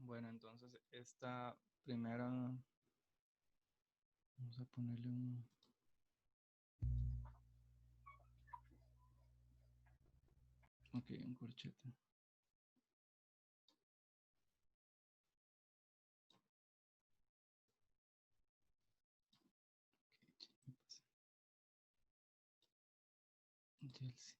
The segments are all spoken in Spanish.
Bueno, entonces esta primera, vamos a ponerle un corchete. Chelsea.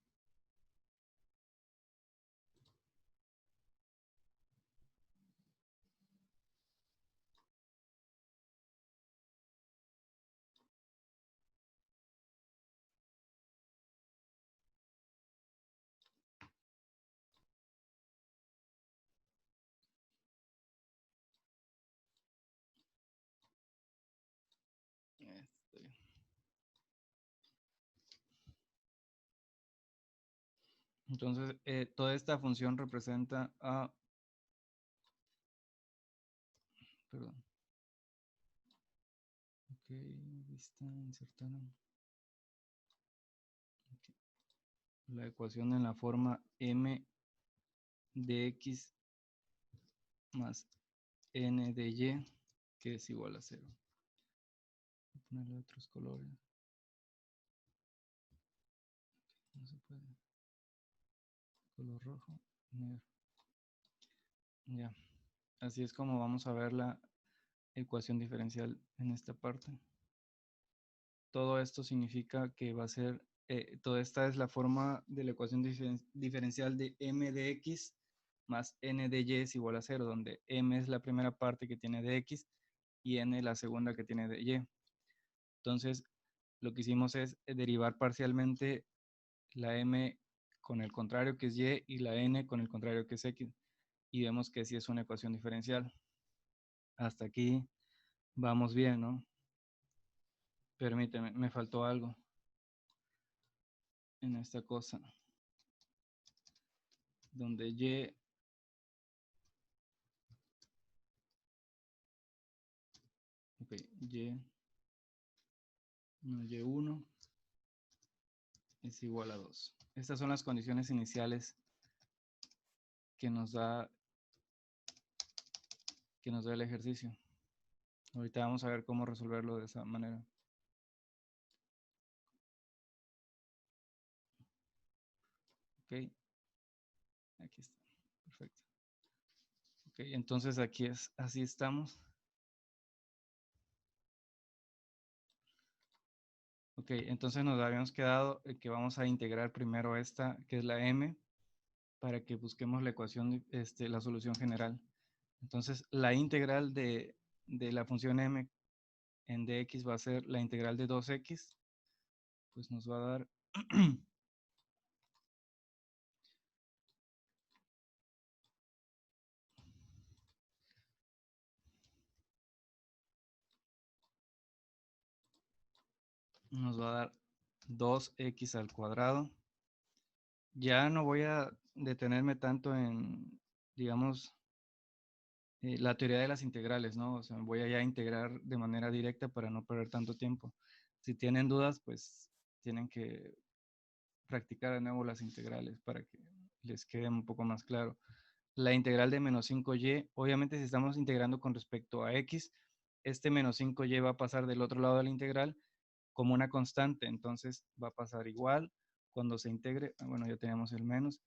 Entonces, toda esta función representa a, perdón, ok, vista, insertar okay. La ecuación en la forma m de x más n de y, que es igual a 0. Voy a ponerle otros colores. No se puede. Color rojo, negro. Ya. Así es como vamos a ver la ecuación diferencial en esta parte. Todo esto significa que va a ser, toda esta es la forma de la ecuación diferencial de m de x más n de y es igual a 0, donde m es la primera parte que tiene de x y n la segunda que tiene de y. Entonces, lo que hicimos es derivar parcialmente la m con el contrario que es y la n con el contrario que es x. Y vemos que sí es una ecuación diferencial. Hasta aquí vamos bien, ¿no? Permíteme, me faltó algo en esta cosa. Donde y ok, y1 es igual a 2. Estas son las condiciones iniciales que nos da el ejercicio. Ahorita vamos a ver cómo resolverlo de esa manera. Ok, aquí está, perfecto. Ok, entonces aquí es, así estamos. Ok, entonces nos habíamos quedado que vamos a integrar primero esta, que es la m, para que busquemos la ecuación, la solución general. Entonces, la integral de la función m en dx va a ser la integral de 2x, pues nos va a dar nos va a dar 2x al cuadrado. Ya no voy a detenerme tanto en, digamos, la teoría de las integrales, ¿no? O sea, voy a ya integrar de manera directa para no perder tanto tiempo. Si tienen dudas, pues tienen que practicar de nuevo las integrales para que les quede un poco más claro. La integral de menos 5y, obviamente si estamos integrando con respecto a x, este menos 5y va a pasar del otro lado de la integral como una constante, entonces va a pasar igual cuando se integre, bueno, ya tenemos el menos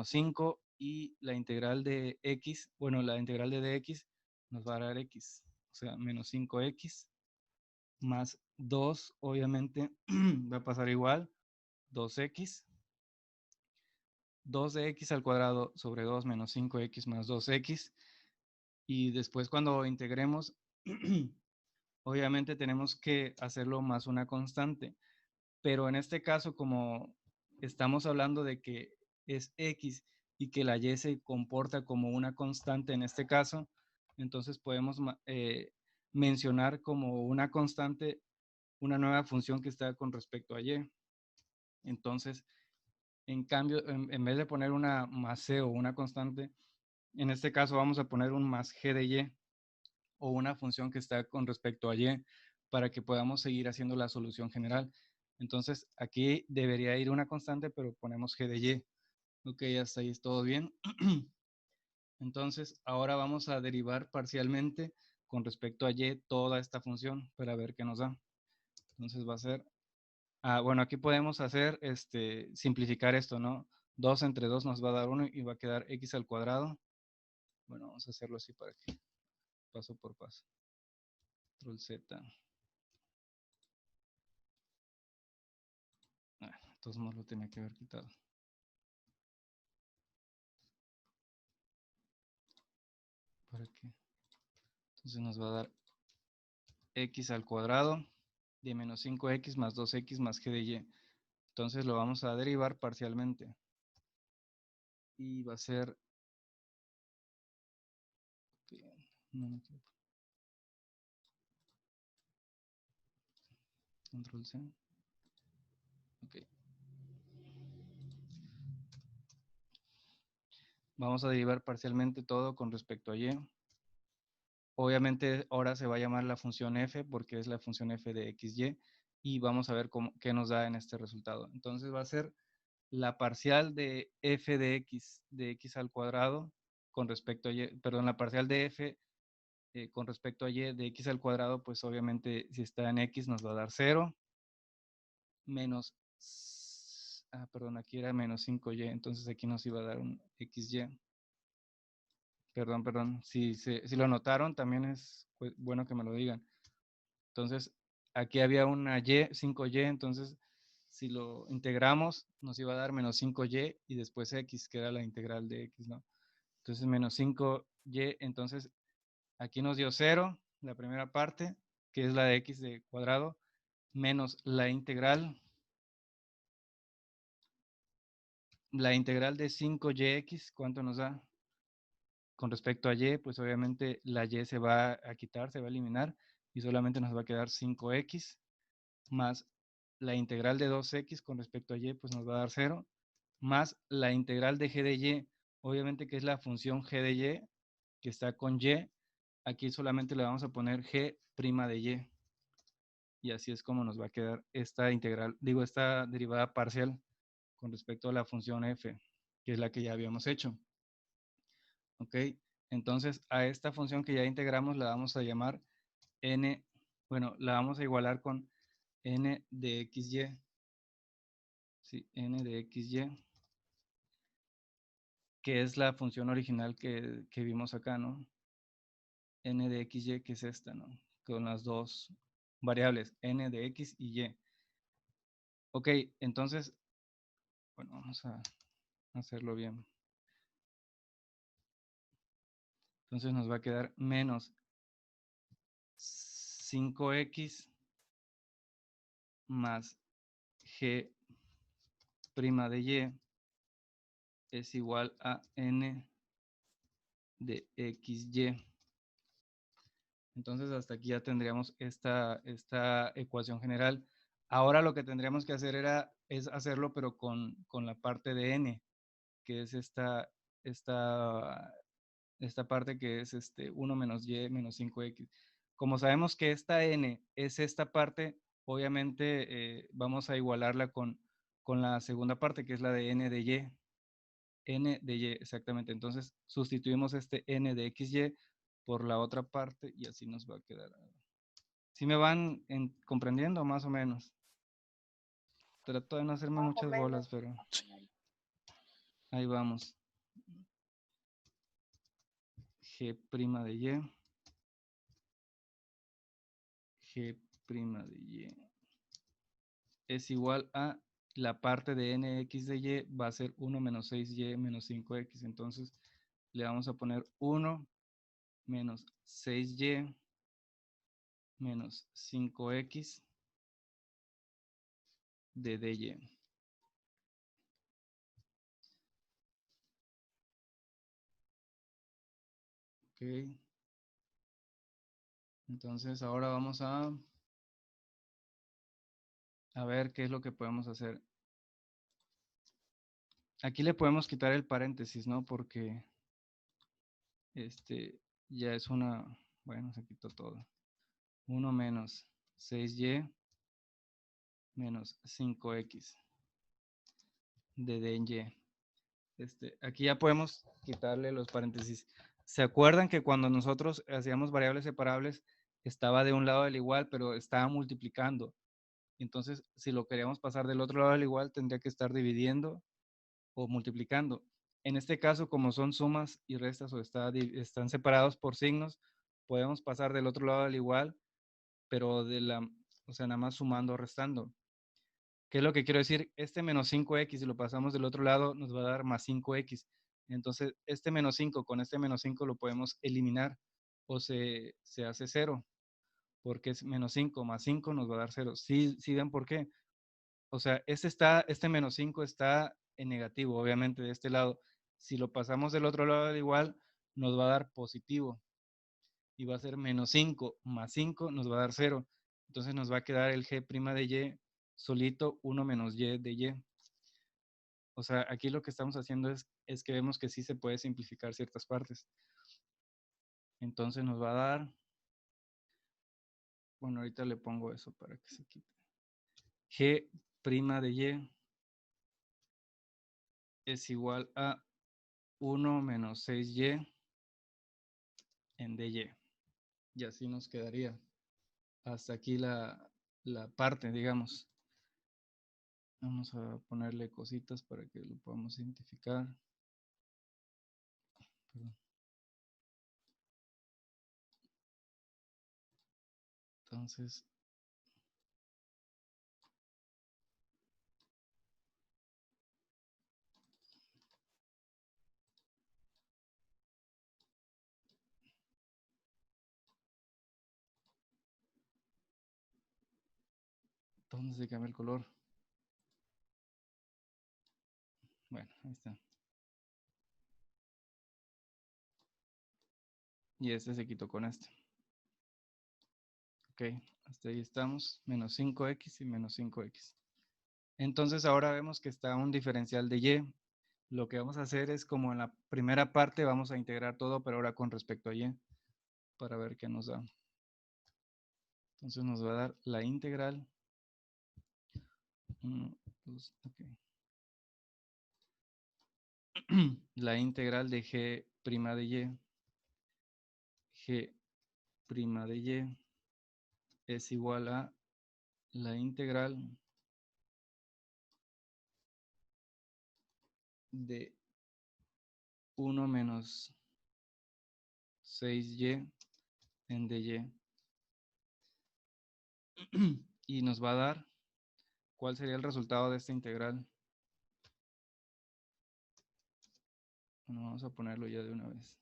5 y la integral de x, bueno, la integral de dx nos va a dar x, o sea, menos 5x más 2, obviamente va a pasar igual, 2x, 2 de x al cuadrado sobre 2 menos 5x más 2x, y después cuando integremos, obviamente tenemos que hacerlo más una constante, pero en este caso como estamos hablando de que es x y que la y se comporta como una constante en este caso, entonces podemos mencionar como una constante una nueva función que está con respecto a y. Entonces, en cambio, en vez de poner una más c o una constante, en este caso vamos a poner un más g de y o una función que está con respecto a y para que podamos seguir haciendo la solución general. Entonces, aquí debería ir una constante, pero ponemos g de y. Ok, hasta ahí es todo bien. Entonces, ahora vamos a derivar parcialmente con respecto a y toda esta función para ver qué nos da. Entonces va a ser, bueno, aquí podemos hacer, simplificar esto, ¿no? 2 entre 2 nos va a dar 1 y va a quedar x al cuadrado. Bueno, vamos a hacerlo así para que paso por paso. Control Z. De todos modos lo tenía que haber quitado. ¿Para qué? Entonces nos va a dar x al cuadrado de menos 5x más 2x más g de y. Entonces lo vamos a derivar parcialmente. Y va a ser... No me quiero... Control C. Ok. Vamos a derivar parcialmente todo con respecto a y. Obviamente ahora se va a llamar la función f porque es la función f de xy. Y vamos a ver qué nos da en este resultado. Entonces va a ser la parcial de f de x al cuadrado con respecto a y, perdón, la parcial de f con respecto a y de x al cuadrado, pues obviamente si está en x nos va a dar 0, menos, perdón, aquí era menos 5y, entonces aquí nos iba a dar un xy. Perdón, si lo notaron, también es bueno que me lo digan. Entonces, aquí había una y, 5y, entonces si lo integramos nos iba a dar menos 5y y después x, que era la integral de x, ¿no? Entonces menos 5y, entonces aquí nos dio 0, la primera parte, que es la de x de cuadrado, menos la integral de 5yx, ¿cuánto nos da? Con respecto a y, pues obviamente la y se va a quitar, se va a eliminar, y solamente nos va a quedar 5x, más la integral de 2x con respecto a y, pues nos va a dar 0, más la integral de g de y, obviamente que es la función g de y, que está con y, aquí solamente le vamos a poner g' de y. Y así es como nos va a quedar esta integral, esta derivada parcial con respecto a la función f, que es la que ya habíamos hecho. ¿Ok? Entonces, a esta función que ya integramos la vamos a llamar n, bueno, la vamos a igualar con n de xy. Sí, n de xy, que es la función original que vimos acá, ¿no? N de xy, que es esta, ¿no? Con las dos variables, n de x y y. Ok, entonces, bueno, vamos a hacerlo bien. Entonces nos va a quedar menos 5x más g' de y es igual a n de xy. Entonces hasta aquí ya tendríamos esta ecuación general. Ahora lo que tendríamos que hacer es hacerlo, pero con la parte de n, que es esta parte que es 1 menos y menos 5x. Como sabemos que esta n es esta parte, obviamente vamos a igualarla con la segunda parte, que es la de n de y. N de y, exactamente. Entonces sustituimos este n de xy por la otra parte y así nos va a quedar. ¿Sí me van comprendiendo más o menos? Trato de no hacerme Más o muchas menos. bolas, pero ahí vamos. G' de y. G' de y es igual a la parte de nx de y va a ser 1 menos 6y menos 5x. Entonces le vamos a poner 1 menos 6y menos 5x de dy. Ok. Entonces ahora vamos a ver qué es lo que podemos hacer. Aquí le podemos quitar el paréntesis, ¿no? Porque ya es bueno, se quitó todo. 1 menos 6y menos 5x de dy. Aquí ya podemos quitarle los paréntesis. ¿Se acuerdan que cuando nosotros hacíamos variables separables estaba de un lado del igual, pero estaba multiplicando? Entonces, si lo queríamos pasar del otro lado del igual, tendría que estar dividiendo o multiplicando. En este caso, como son sumas y restas o están separados por signos, podemos pasar del otro lado del igual, pero o sea, nada más sumando o restando. ¿Qué es lo que quiero decir? Este menos 5x, si lo pasamos del otro lado, nos va a dar más 5x. Entonces, este menos 5 con este menos 5 lo podemos eliminar o se hace 0, porque es menos 5 más 5 nos va a dar 0. ¿Sí ven por qué? O sea, este menos 5 está en negativo, obviamente, de este lado. Si lo pasamos del otro lado del igual, nos va a dar positivo. Y va a ser menos 5 más 5 nos va a dar 0. Entonces nos va a quedar el g' de y solito 1 menos y de y. O sea, aquí lo que estamos haciendo es que vemos que sí se puede simplificar ciertas partes. Entonces nos va a dar, bueno, ahorita le pongo eso para que se quite. G' de y es igual a 1 menos 6y en dy. Y así nos quedaría. Hasta aquí la parte, digamos. Vamos a ponerle cositas para que lo podamos identificar. Perdón. Entonces, ¿dónde se cambia el color? Bueno, ahí está. Y este se quitó con este. Ok, hasta ahí estamos. Menos 5x y menos 5x. Entonces ahora vemos que está un diferencial de y. Lo que vamos a hacer es, como en la primera parte, vamos a integrar todo, pero ahora con respecto a y, para ver qué nos da. Entonces nos va a dar la integral. Okay. La integral de g' de y. G' de y es igual a la integral de 1 menos 6y en dy. Y nos va a dar, ¿cuál sería el resultado de esta integral? Bueno, vamos a ponerlo ya de una vez.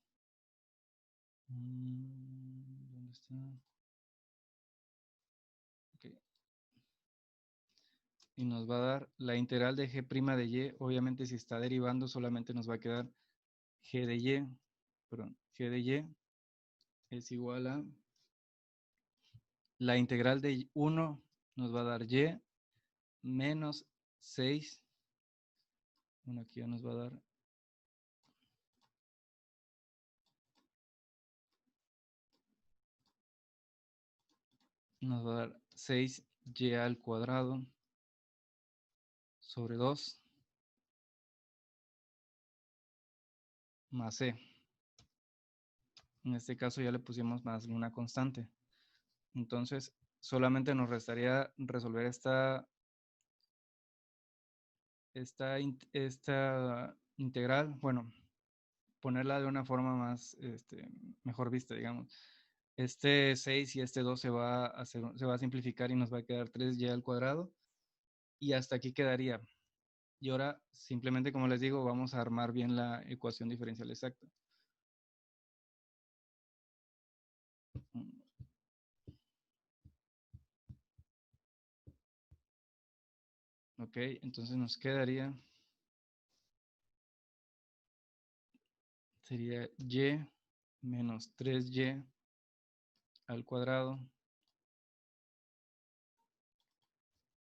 ¿Dónde está? Okay. Y nos va a dar la integral de g' de y. Obviamente, si está derivando, solamente nos va a quedar g de y. Perdón, g de y es igual a la integral de 1 nos va a dar y menos 6. Bueno, aquí ya nos va a dar nos va a dar 6y al cuadrado sobre 2 más c. En este caso ya le pusimos más una constante. Entonces, solamente nos restaría resolver esta integral, bueno, ponerla de una forma más, mejor vista, digamos. Este 6 y este 2 se va a simplificar y nos va a quedar 3y al cuadrado. Y hasta aquí quedaría. Y ahora, simplemente, como les digo, vamos a armar bien la ecuación diferencial exacta. Ok, entonces nos quedaría, sería y menos 3y al cuadrado.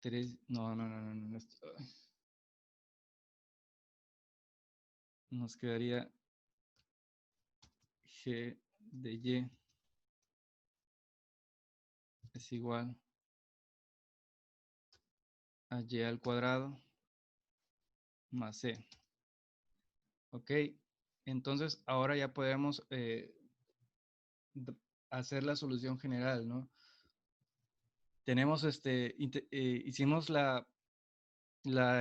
3, no, nos quedaría g de y es igual a y al cuadrado más c. Ok, entonces ahora ya podemos hacer la solución general, ¿no? Tenemos hicimos la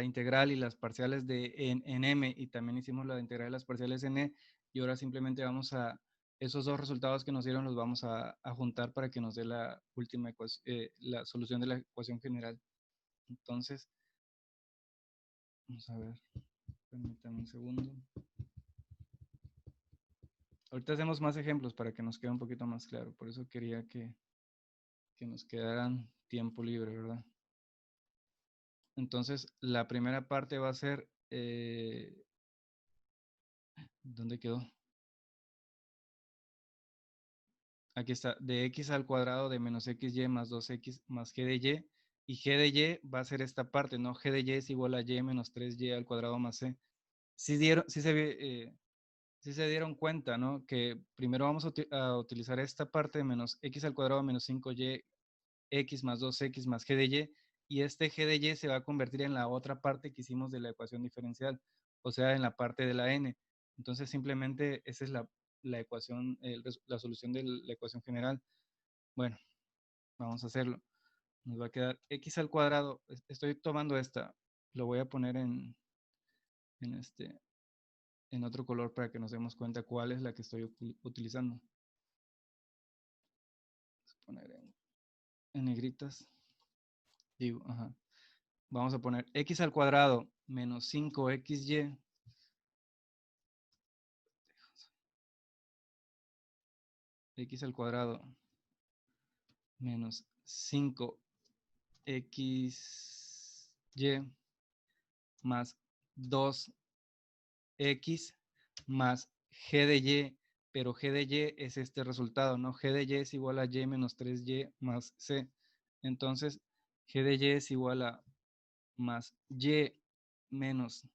integral y las parciales en M y también hicimos la integral y las parciales en E y ahora simplemente vamos a, esos dos resultados que nos dieron los vamos a juntar para que nos dé la última ecuación, la solución de la ecuación general. Entonces, vamos a ver, permítanme un segundo. Ahorita hacemos más ejemplos para que nos quede un poquito más claro, por eso quería que nos quedaran tiempo libre, ¿verdad? Entonces, la primera parte va a ser, ¿dónde quedó? Aquí está, de x al cuadrado de menos xy más 2x más g de y g de y va a ser esta parte, ¿no? G de y es igual a y menos 3y al cuadrado más c. Sí se dieron cuenta, ¿no? Que primero vamos a utilizar esta parte de menos x al cuadrado menos 5y x más 2x más g de y este g de y se va a convertir en la otra parte que hicimos de la ecuación diferencial, o sea, en la parte de la n. Entonces, simplemente esa es la ecuación, la solución de la ecuación general. Bueno, vamos a hacerlo. Nos va a quedar x al cuadrado. Estoy tomando esta. Lo voy a poner en, en otro color para que nos demos cuenta cuál es la que estoy utilizando. Vamos a poner en negritas. Digo, ajá. Vamos a poner x al cuadrado menos 5xy x al cuadrado menos 5xy más 2x más g de y, pero g de y es este resultado, ¿no? G de y es igual a y menos 3y más c. Entonces, g de y es igual a más y menos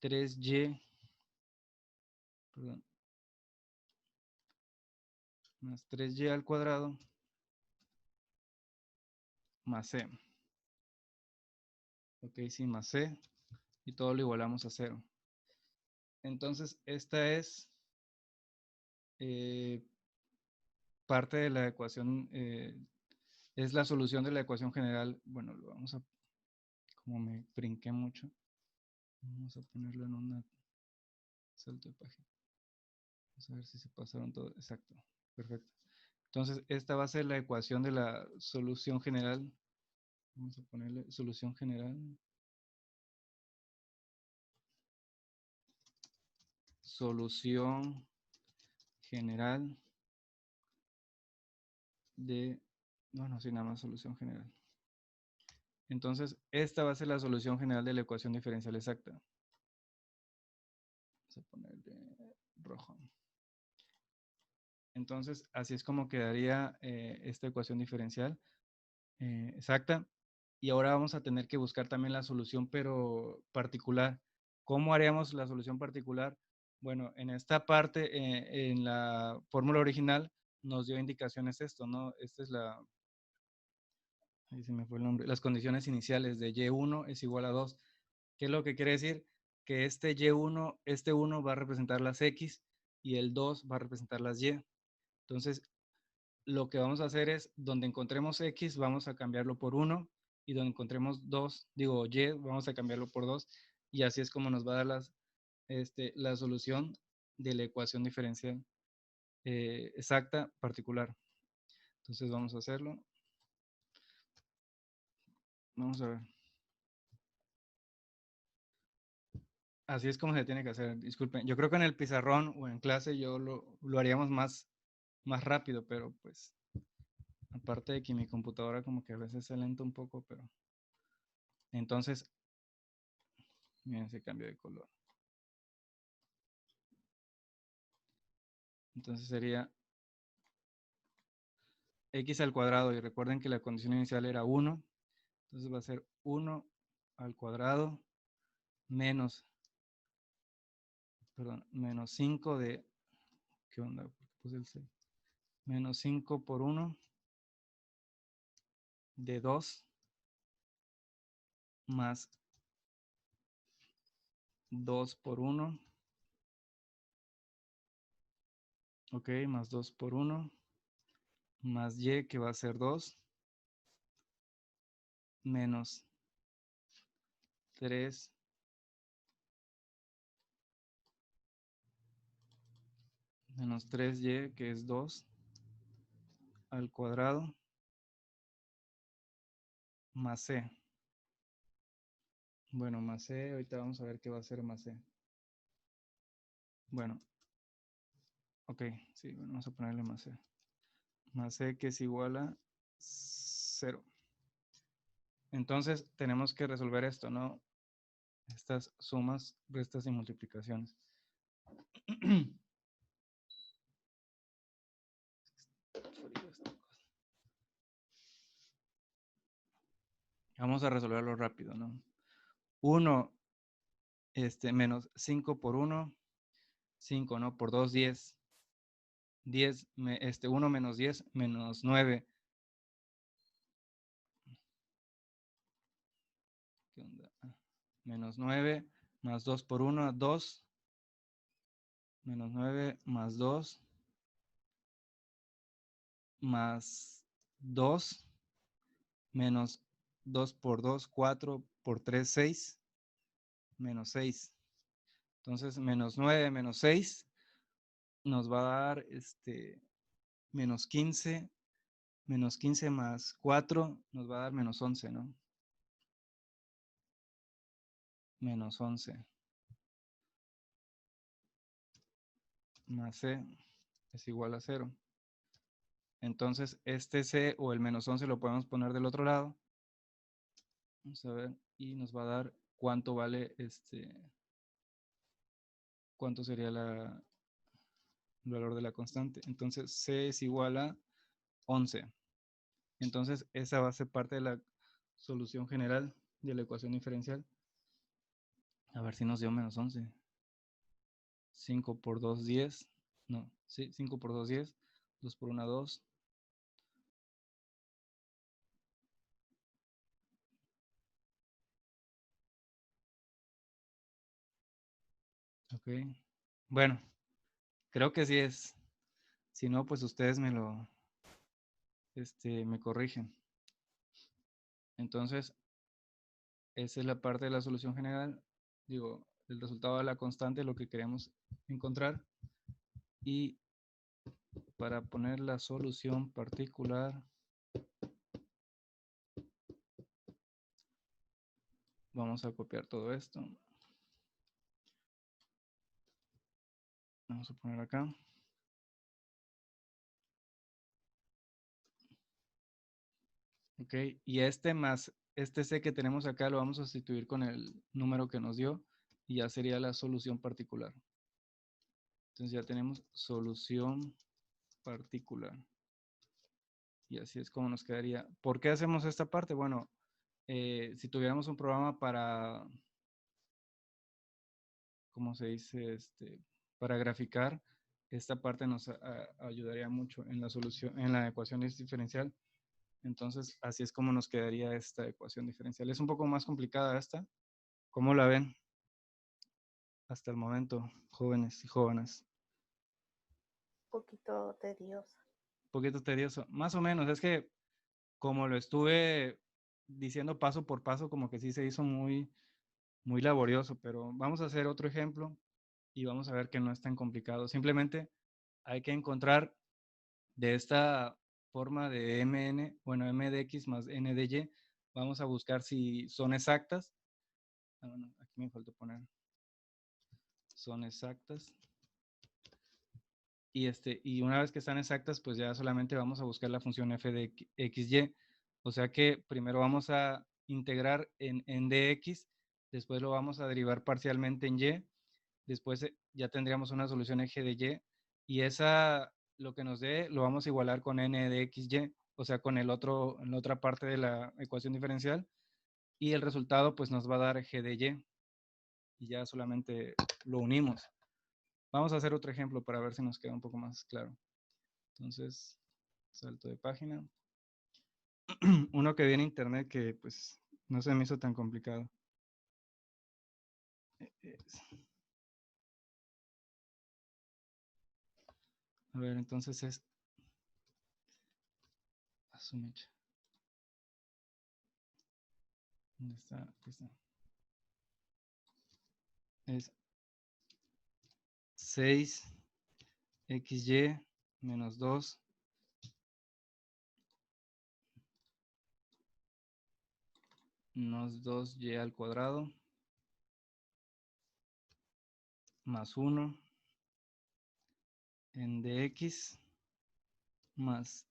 3y, perdón, más 3y al cuadrado más c. Ok, sí, más c. Y todo lo igualamos a 0. Entonces, esta es parte de la ecuación, es la solución de la ecuación general. Bueno, lo vamos a, como me brinqué mucho, vamos a ponerlo en una salto de página. Vamos a ver si se pasaron todo. Exacto, perfecto. Entonces, esta va a ser la ecuación de la solución general. Vamos a ponerle solución general. Solución general de, bueno, sí, nada más solución general. Entonces, esta va a ser la solución general de la ecuación diferencial exacta. Vamos a ponerle rojo. Entonces, así es como quedaría esta ecuación diferencial exacta. Y ahora vamos a tener que buscar también la solución, pero particular. ¿Cómo haríamos la solución particular? Bueno, en esta parte, en la fórmula original, nos dio indicaciones esto, ¿no? Esta es la, ahí se me fue el nombre, las condiciones iniciales de y1 es igual a 2. ¿Qué es lo que quiere decir? Que este y1, este 1 va a representar las x y el 2 va a representar las y. Entonces, lo que vamos a hacer es, donde encontremos x, vamos a cambiarlo por 1, y donde encontremos 2, digo y, vamos a cambiarlo por 2, y así es como nos va a dar la solución de la ecuación diferencial exacta particular. Entonces vamos a hacerlo. Vamos a ver. Así es como se tiene que hacer. Disculpen, yo creo que en el pizarrón o en clase yo lo haríamos más rápido, pero pues aparte de que mi computadora como que a veces se lenta un poco, pero entonces, miren, se cambió de color. Entonces sería x al cuadrado, y recuerden que la condición inicial era 1, entonces va a ser 1 al cuadrado menos, perdón, menos 5 de, ¿qué onda? ¿Por qué puse el 6? Menos 5 por 1 de 2 más 2 por 1 Ok, más 2 por 1, más y que va a ser 2, menos 3, menos 3y que es 2 al cuadrado, más c. Bueno, más c, ahorita vamos a ver qué va a ser más c. Bueno, ok, sí, bueno, vamos a ponerle más c. Más c que es igual a 0. Entonces tenemos que resolver esto, ¿no? Estas sumas, restas y multiplicaciones. Vamos a resolverlo rápido, ¿no? 1 menos 5 por 1, 5, ¿no? Por 2, 10. 10, 1 menos 10, menos 9. ¿Qué onda? Menos 9, más 2 por 1, 2. Menos 9, más 2, más 2, menos 2 por 2, 4, por 3, 6, menos 6. Entonces, menos 9, menos 6, nos va a dar menos 15. Menos 15 más 4 nos va a dar menos 11, ¿no? Menos 11 más c es igual a 0. Entonces, este c o el menos 11 lo podemos poner del otro lado. Vamos a ver, y nos va a dar cuánto vale cuánto sería el valor de la constante. Entonces, c es igual a 11. Entonces, esa va a ser parte de la solución general de la ecuación diferencial. A ver si nos dio menos 11. 5 por 2, 10. No, sí, 5 por 2, 10. 2 por 1, 2. Ok. Bueno, creo que sí es. Si no, pues ustedes me corrigen. Entonces, esa es la parte de la solución general. Digo, el resultado de la constante, lo que queremos encontrar. Y para poner la solución particular, vamos a copiar todo esto. Vamos a poner acá. Ok, y más este c que tenemos acá lo vamos a sustituir con el número que nos dio y ya sería la solución particular. Entonces ya tenemos solución particular. Y así es como nos quedaría. ¿Por qué hacemos esta parte? Bueno, si tuviéramos un programa para, ¿cómo se dice? Para graficar, esta parte nos ayudaría mucho en la solución, en la ecuación diferencial. Entonces, así es como nos quedaría esta ecuación diferencial. Es un poco más complicada esta. ¿Cómo la ven hasta el momento, jóvenes y jóvenes? Un poquito tediosa. Un poquito tedioso. Más o menos, es que como lo estuve diciendo paso por paso, como que sí se hizo muy, muy laborioso, pero vamos a hacer otro ejemplo y vamos a ver que no es tan complicado. Simplemente hay que encontrar de esta forma de mn, bueno, m de x más n de y, vamos a buscar si son exactas. Bueno, aquí me faltó poner son exactas. Y una vez que están exactas, pues ya solamente vamos a buscar la función f de xy. O sea que primero vamos a integrar en dx, después lo vamos a derivar parcialmente en y, después ya tendríamos una solución eje de y, y esa, lo que nos dé, lo vamos a igualar con n de xy, o sea, con la otra parte de la ecuación diferencial, y el resultado pues nos va a dar g de y ya solamente lo unimos. Vamos a hacer otro ejemplo para ver si nos queda un poco más claro. Entonces, salto de página. Uno que vi en internet que pues no se me hizo tan complicado. A ver, entonces es... A su mecha. ¿Dónde está? Aquí está. Es 6xy menos 2 menos 2y al cuadrado más 1 en dx más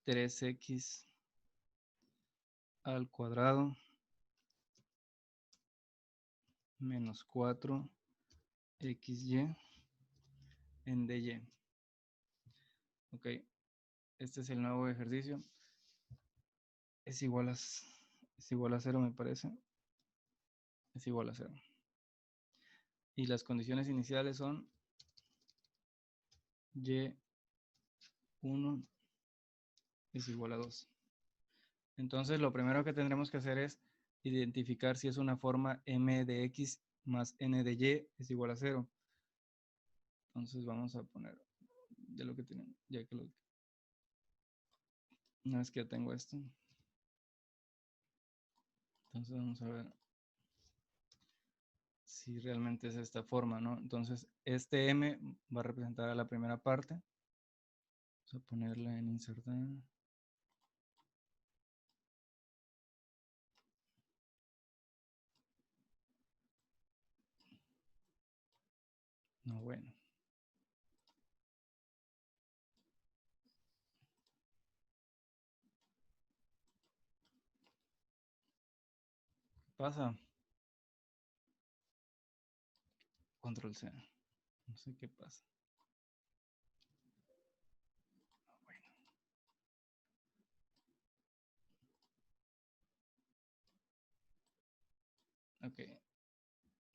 3x al cuadrado menos 4xy en dy. Ok, este es el nuevo ejercicio. Es igual a 0, me parece. Es igual a 0. Y las condiciones iniciales son y1 es igual a 2. Entonces lo primero que tendremos que hacer es identificar si es una forma m de x más n de y es igual a 0. Entonces vamos a poner ya lo que tienen, ya que una vez que ya tengo esto. Entonces vamos a ver si realmente es esta forma, ¿no? Entonces este m va a representar a la primera parte. Vamos a ponerla en insertar. No, bueno. ¿Qué pasa? Control C. No sé qué pasa. Bueno. Ok.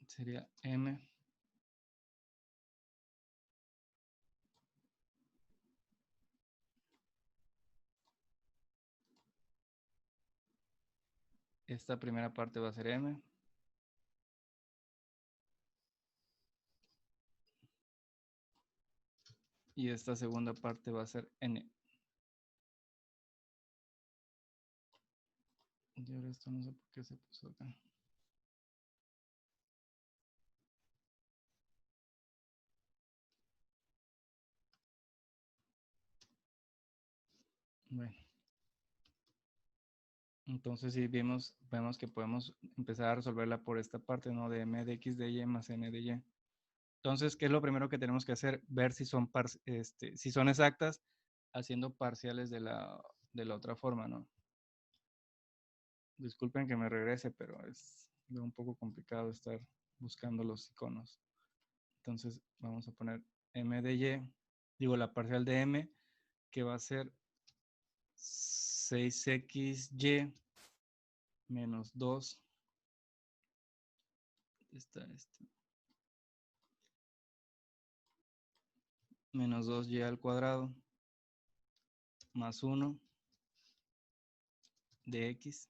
Sería m esta primera parte va a ser m. Y esta segunda parte va a ser n. Y ahora esto no sé por qué se puso acá. Bueno. Entonces si vemos que podemos empezar a resolverla por esta parte, ¿no? De m de x de y más n de y. Entonces, ¿qué es lo primero que tenemos que hacer? Ver si son, si son exactas haciendo parciales de la otra forma, ¿no? Disculpen que me regrese, pero es un poco complicado estar buscando los iconos. Entonces vamos a poner m de y, digo la parcial de m, que va a ser 6xy menos 2. Está esto. Menos 2y al cuadrado más 1 de x.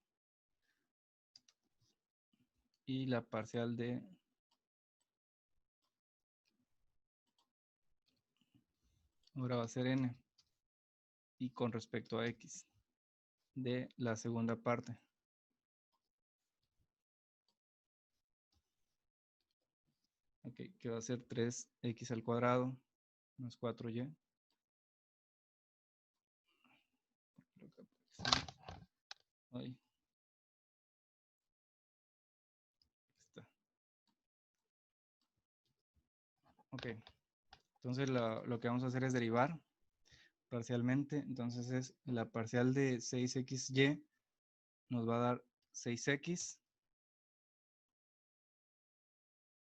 Y la parcial de ahora va a ser n. Y con respecto a x de la segunda parte. Ok, que va a ser 3x al cuadrado más 4y. Ahí está. Ok, entonces lo que vamos a hacer es derivar parcialmente. Entonces es la parcial de 6xy nos va a dar 6x.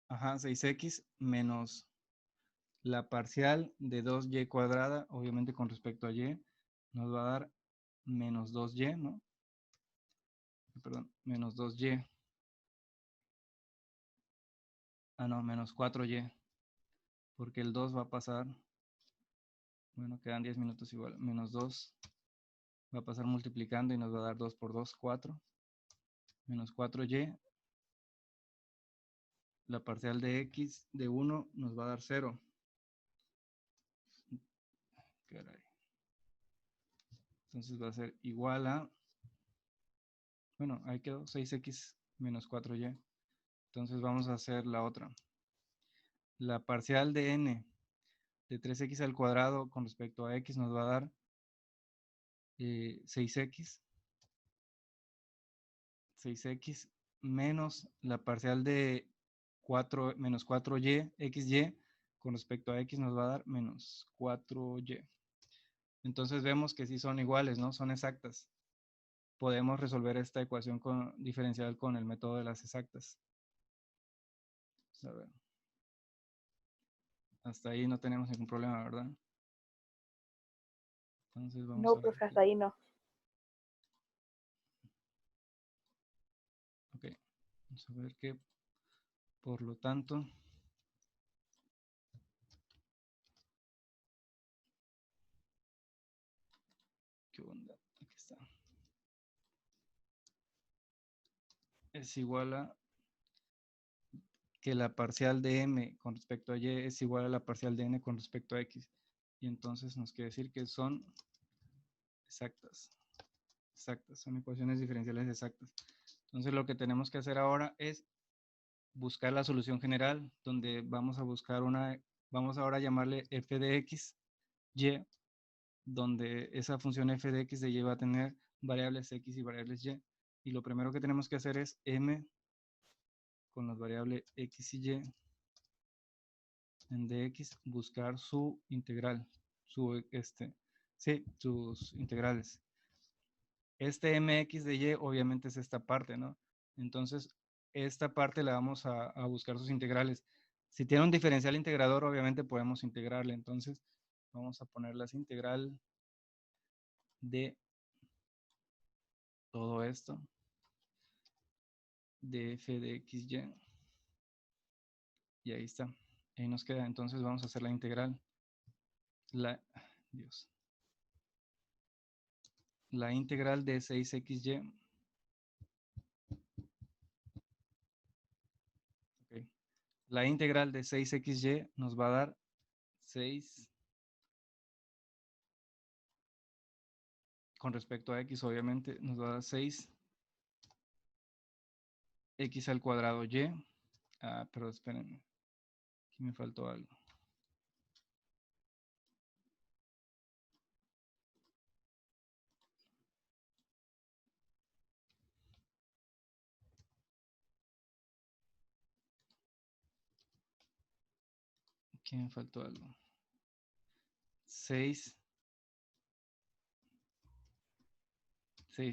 Ajá, 6x menos la parcial de 2y cuadrada, obviamente con respecto a y, nos va a dar menos 2y, ¿no? Perdón, menos 2y. Ah, no, menos 4y. Porque el 2 va a pasar, bueno, quedan 10 minutos igual, menos 2 va a pasar multiplicando y nos va a dar 2 por 2, 4. Menos 4y la parcial de x de 1 nos va a dar 0. Caray. Entonces va a ser igual a, bueno, ahí quedó 6x menos 4y. Entonces vamos a hacer la otra. La parcial de n de 3x al cuadrado con respecto a x nos va a dar 6x. 6x menos la parcial de 4 menos 4y, xy, con respecto a x nos va a dar menos 4y. Entonces vemos que sí son iguales, ¿no? Son exactas. Podemos resolver esta ecuación diferencial con el método de las exactas. A ver. Hasta ahí no tenemos ningún problema, ¿verdad? Entonces vamos No, a ver. profe, hasta ahí no. Ok. Vamos a ver que, por lo tanto, ¿qué onda? Aquí está. Es igual a que la parcial de m con respecto a y es igual a la parcial de n con respecto a x. Y entonces nos quiere decir que son exactas. Exactas, son ecuaciones diferenciales exactas. Entonces lo que tenemos que hacer ahora es buscar la solución general, donde vamos a buscar vamos ahora a llamarle f de x, y, donde esa función f de x de y va a tener variables x y variables y. Y lo primero que tenemos que hacer es m con las variables x y y en dx buscar su integral, sus integrales. Este mx de y obviamente es esta parte, ¿no? Entonces, esta parte la vamos a buscar sus integrales. Si tiene un diferencial integrador, obviamente podemos integrarle. Entonces, vamos a ponerlas integral de todo esto, de f de xy. Y ahí está. Ahí nos queda. Entonces, vamos a hacer la integral. La integral de 6xy. Okay. La integral de 6xy nos va a dar 6 con respecto a x, obviamente, nos va a dar 6 x al cuadrado y. Ah, pero espérenme, aquí me faltó algo. Aquí me faltó algo. 6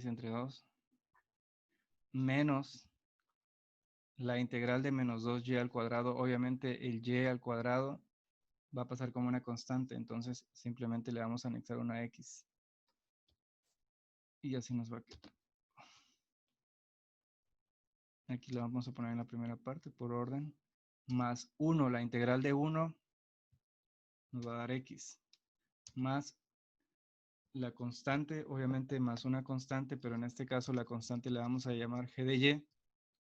entre 2 menos la integral de menos 2y al cuadrado. Obviamente el y al cuadrado va a pasar como una constante, entonces simplemente le vamos a anexar una x. Y así nos va a quedar. Aquí lo vamos a poner en la primera parte por orden. Más 1, la integral de 1 nos va a dar x. Más la constante, obviamente más una constante, pero en este caso la constante la vamos a llamar g de y.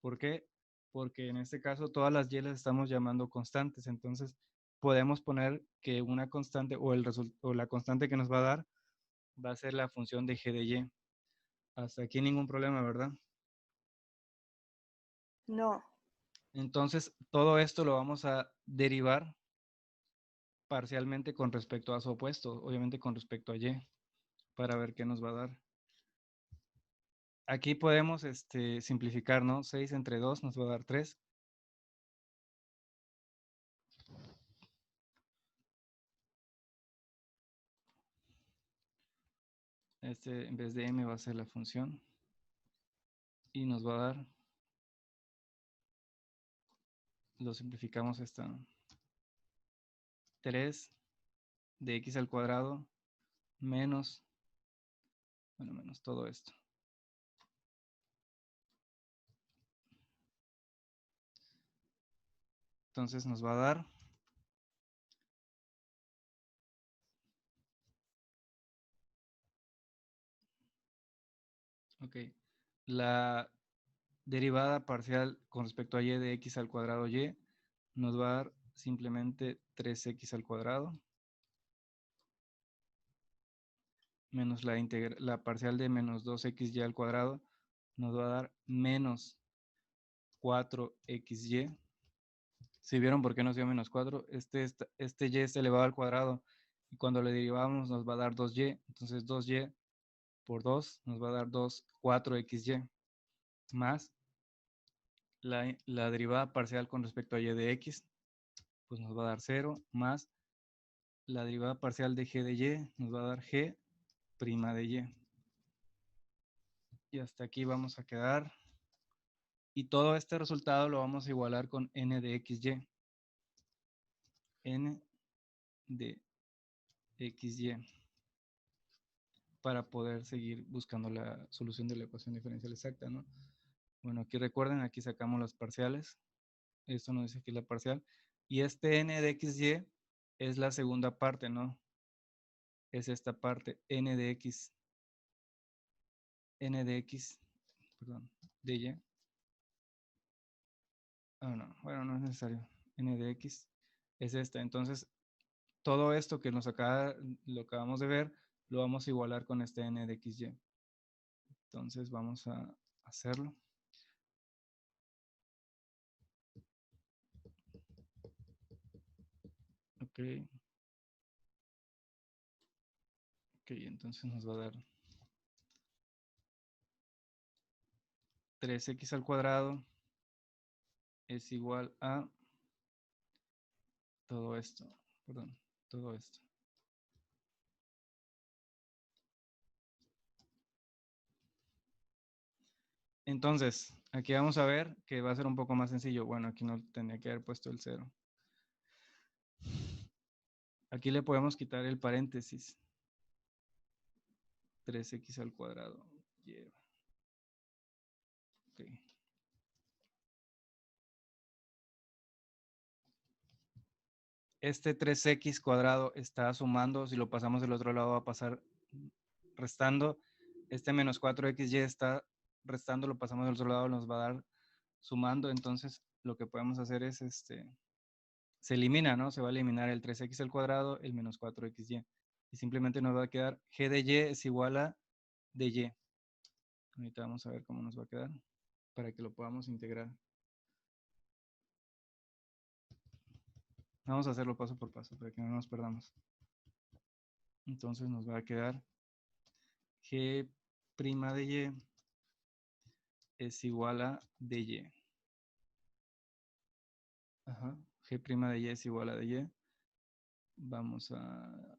¿Por qué? Porque en este caso todas las y las estamos llamando constantes, entonces podemos poner que una constante o la constante que nos va a dar va a ser la función de g de y. Hasta aquí ningún problema, ¿verdad? No. Entonces todo esto lo vamos a derivar parcialmente con respecto a su opuesto, obviamente con respecto a y, para ver qué nos va a dar. Aquí podemos simplificar, ¿no? 6 entre 2 nos va a dar 3. En vez de m va a ser la función. Y nos va a dar, lo simplificamos esta, 3 de x al cuadrado menos, bueno, menos todo esto. Entonces nos va a dar ok, la derivada parcial con respecto a y de x al cuadrado y nos va a dar simplemente 3x al cuadrado menos la parcial de menos 2xy al cuadrado nos va a dar menos 4xy. Si vieron por qué nos dio menos 4, este y es elevado al cuadrado y cuando le derivamos nos va a dar 2y, entonces 2y por 2 nos va a dar 4xy más la derivada parcial con respecto a y de x, pues nos va a dar 0, más la derivada parcial de g de y nos va a dar g' de y. Y hasta aquí vamos a quedar. Y todo este resultado lo vamos a igualar con n de xy. N de xy. Para poder seguir buscando la solución de la ecuación diferencial exacta, ¿no? Bueno, aquí recuerden, aquí sacamos las parciales. Esto nos dice que es la parcial. Y este n de xy es la segunda parte, ¿no? Es esta parte, n de x, perdón, de y. Ah, no, bueno, no es necesario. N de x es esta. Entonces, todo esto que lo acabamos de ver, lo vamos a igualar con este n de xy. Entonces, vamos a hacerlo. Ok. Ok, entonces nos va a dar 3x al cuadrado es igual a todo esto, perdón, todo esto. Entonces, aquí vamos a ver que va a ser un poco más sencillo. Bueno, aquí no tenía que haber puesto el 0. Aquí le podemos quitar el paréntesis. 3x al cuadrado. Yeah. Okay. Este 3x cuadrado está sumando. Si lo pasamos del otro lado va a pasar restando. Este menos 4xy está restando. Lo pasamos del otro lado, nos va a dar sumando. Entonces, lo que podemos hacer es se elimina, ¿no? Se va a eliminar el 3x al cuadrado, el menos 4xy. Y simplemente nos va a quedar g de y es igual a dy. Ahorita vamos a ver cómo nos va a quedar para que lo podamos integrar. Vamos a hacerlo paso por paso para que no nos perdamos. Entonces nos va a quedar g' de y es igual a dy. Ajá. G' de y es igual a dy. Vamos a...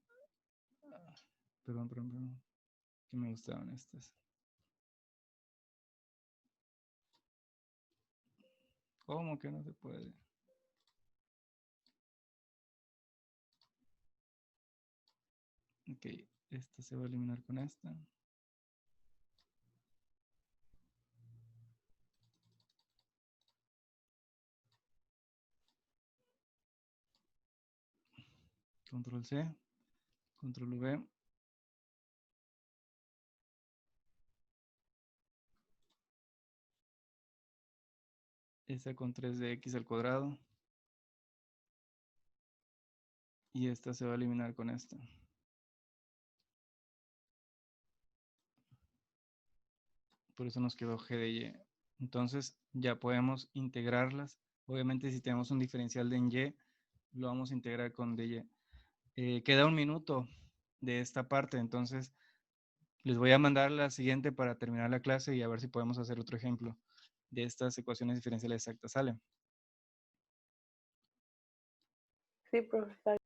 Perdón. Que me gustaban estas. ¿Cómo que no se puede? Ok, esta se va a eliminar con esta. Control C, Control V. Esta con 3 de x al cuadrado. Y esta se va a eliminar con esta. Por eso nos quedó g de y. Entonces ya podemos integrarlas. Obviamente si tenemos un diferencial de en y, lo vamos a integrar con dy. Queda un minuto de esta parte, entonces les voy a mandar la siguiente para terminar la clase y a ver si podemos hacer otro ejemplo de estas ecuaciones diferenciales exactas. ¿Sale? Sí, profesor.